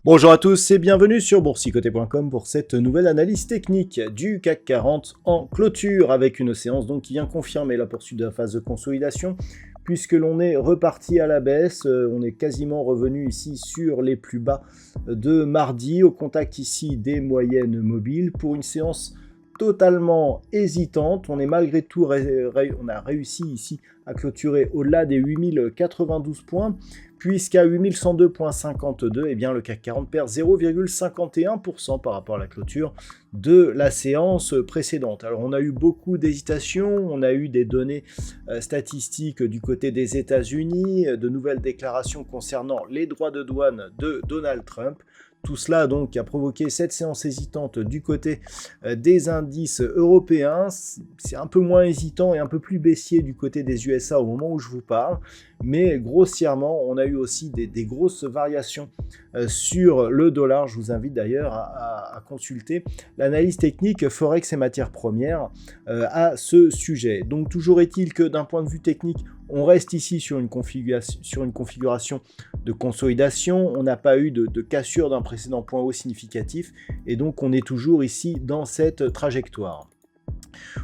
Bonjour à tous et bienvenue sur boursicoté.com pour cette nouvelle analyse technique du CAC 40 en clôture avec une séance donc qui vient confirmer la poursuite de la phase de consolidation puisque l'on est reparti à la baisse, on est quasiment revenu ici sur les plus bas de mardi au contact ici des moyennes mobiles pour une séance totalement hésitante. On est malgré tout, on a réussi ici à clôturer au-delà des 8092 points, puisqu'à 8102,52, eh bien, le CAC 40 perd 0,51% par rapport à la clôture de la séance précédente. Alors on a eu beaucoup d'hésitations, on a eu des données statistiques du côté des États-Unis, de nouvelles déclarations concernant les droits de douane de Donald Trump. Tout cela donc a provoqué cette séance hésitante du côté des indices européens. C'est un peu moins hésitant et un peu plus baissier du côté des USA au moment où je vous parle. Mais grossièrement, on a eu aussi des grosses variations sur le dollar. Je vous invite d'ailleurs à consulter l'analyse technique Forex et matières premières à ce sujet. Donc toujours est-il que d'un point de vue technique, on reste ici sur une configuration de consolidation. On n'a pas eu de cassure d'un précédent point haut significatif et donc on est toujours ici dans cette trajectoire.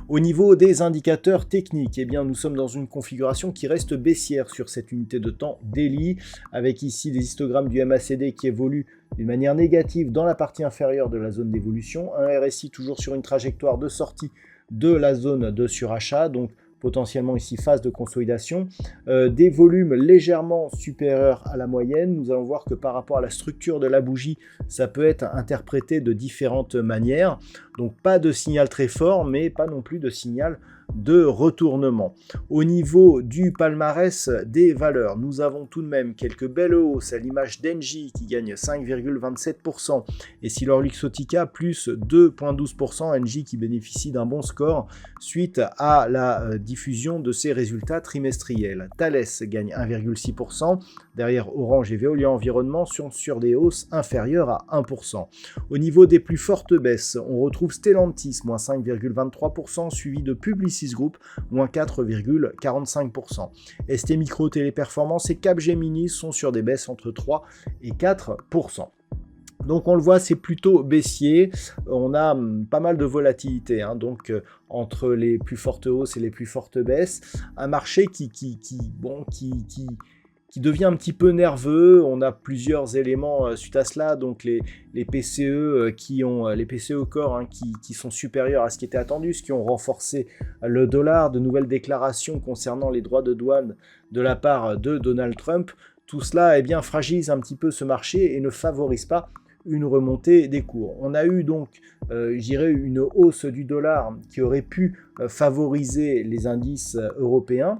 Au niveau des indicateurs techniques, eh bien, nous sommes dans une configuration qui reste baissière sur cette unité de temps daily, avec ici des histogrammes du MACD qui évoluent d'une manière négative dans la partie inférieure de la zone d'évolution, un RSI toujours sur une trajectoire de sortie de la zone de surachat, donc potentiellement ici phase de consolidation, des volumes légèrement supérieurs à la moyenne. Nous allons voir que par rapport à la structure de la bougie, ça peut être interprété de différentes manières. Donc pas de signal très fort, mais pas non plus de signal de retournement. Au niveau du palmarès des valeurs, nous avons tout de même quelques belles hausses à l'image d'Engie qui gagne 5,27% et Silor Luxottica plus 2,12%, Engie qui bénéficie d'un bon score suite à la diffusion de ses résultats trimestriels. Thales gagne 1,6%, derrière Orange et Veolia Environnement sont sur des hausses inférieures à 1%. Au niveau des plus fortes baisses, on retrouve Stellantis, moins 5,23%, suivi de Publicis Group, moins 4,45%. ST Micro Téléperformance et Capgemini sont sur des baisses entre 3 et 4%. Donc on le voit, c'est plutôt baissier, on a pas mal de volatilité, donc entre les plus fortes hausses et les plus fortes baisses, un marché qui devient un petit peu nerveux. On a plusieurs éléments suite à cela, donc les PCE les PCE Core qui sont supérieurs à ce qui était attendu, ce qui ont renforcé le dollar, de nouvelles déclarations concernant les droits de douane de la part de Donald Trump. Tout cela fragilise un petit peu ce marché et ne favorise pas une remontée des cours. On a eu donc, une hausse du dollar qui aurait pu favoriser les indices européens.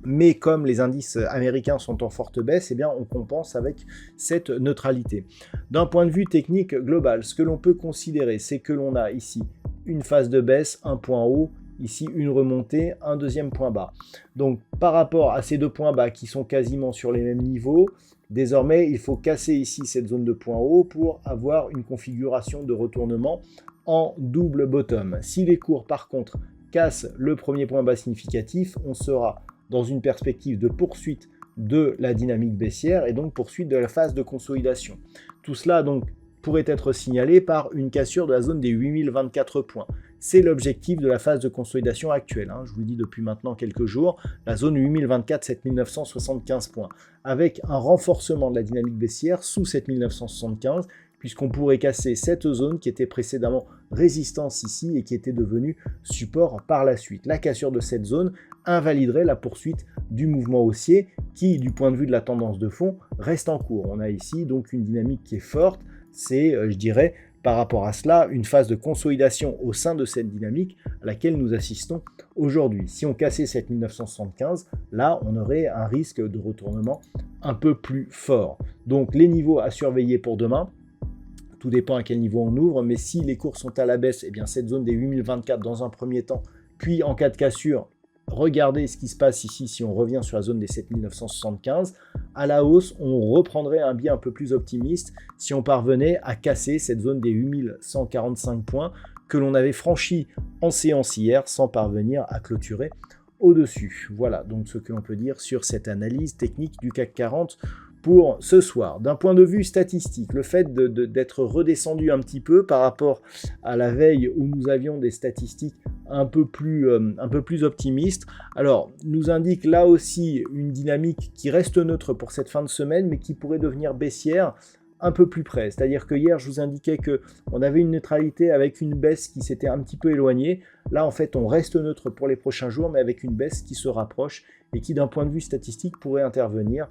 Mais comme les indices américains sont en forte baisse, on compense avec cette neutralité. D'un point de vue technique global, ce que l'on peut considérer, c'est que l'on a ici une phase de baisse, un point haut, ici une remontée, un deuxième point bas. Donc par rapport à ces deux points bas qui sont quasiment sur les mêmes niveaux, désormais il faut casser ici cette zone de point haut pour avoir une configuration de retournement en double bottom. Si les cours par contre cassent le premier point bas significatif, on sera dans une perspective de poursuite de la dynamique baissière et donc poursuite de la phase de consolidation. Tout cela donc pourrait être signalé par une cassure de la zone des 8024 points. C'est l'objectif de la phase de consolidation actuelle. Je vous le dis depuis maintenant quelques jours, la zone 8024-7975 points, avec un renforcement de la dynamique baissière sous 7975, puisqu'on pourrait casser cette zone qui était précédemment résistance ici et qui était devenue support par la suite. La cassure de cette zone invaliderait la poursuite du mouvement haussier qui, du point de vue de la tendance de fond, reste en cours. On a ici donc une dynamique qui est forte. C'est, par rapport à cela, une phase de consolidation au sein de cette dynamique à laquelle nous assistons aujourd'hui. Si on cassait 7975, là, on aurait un risque de retournement un peu plus fort. Donc, les niveaux à surveiller pour demain, tout dépend à quel niveau on ouvre, mais si les cours sont à la baisse, eh bien cette zone des 8024 dans un premier temps, puis en cas de cassure, regardez ce qui se passe ici si on revient sur la zone des 7975. À la hausse, on reprendrait un biais un peu plus optimiste si on parvenait à casser cette zone des 8145 points que l'on avait franchi en séance hier sans parvenir à clôturer au-dessus. Voilà donc ce que l'on peut dire sur cette analyse technique du CAC 40 pour ce soir. D'un point de vue statistique, le fait d'être redescendu un petit peu par rapport à la veille où nous avions des statistiques un peu plus optimistes, alors nous indique là aussi une dynamique qui reste neutre pour cette fin de semaine, mais qui pourrait devenir baissière un peu plus près. C'est-à-dire que hier, je vous indiquais qu'on avait une neutralité avec une baisse qui s'était un petit peu éloignée. Là, en fait, on reste neutre pour les prochains jours, mais avec une baisse qui se rapproche et qui, d'un point de vue statistique, pourrait intervenir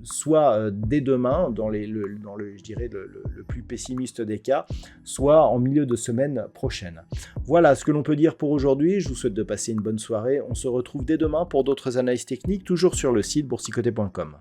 soit dès demain, je dirais, le plus pessimiste des cas, soit en milieu de semaine prochaine. Voilà ce que l'on peut dire pour aujourd'hui. Je vous souhaite de passer une bonne soirée. On se retrouve dès demain pour d'autres analyses techniques, toujours sur le site boursicoté.com.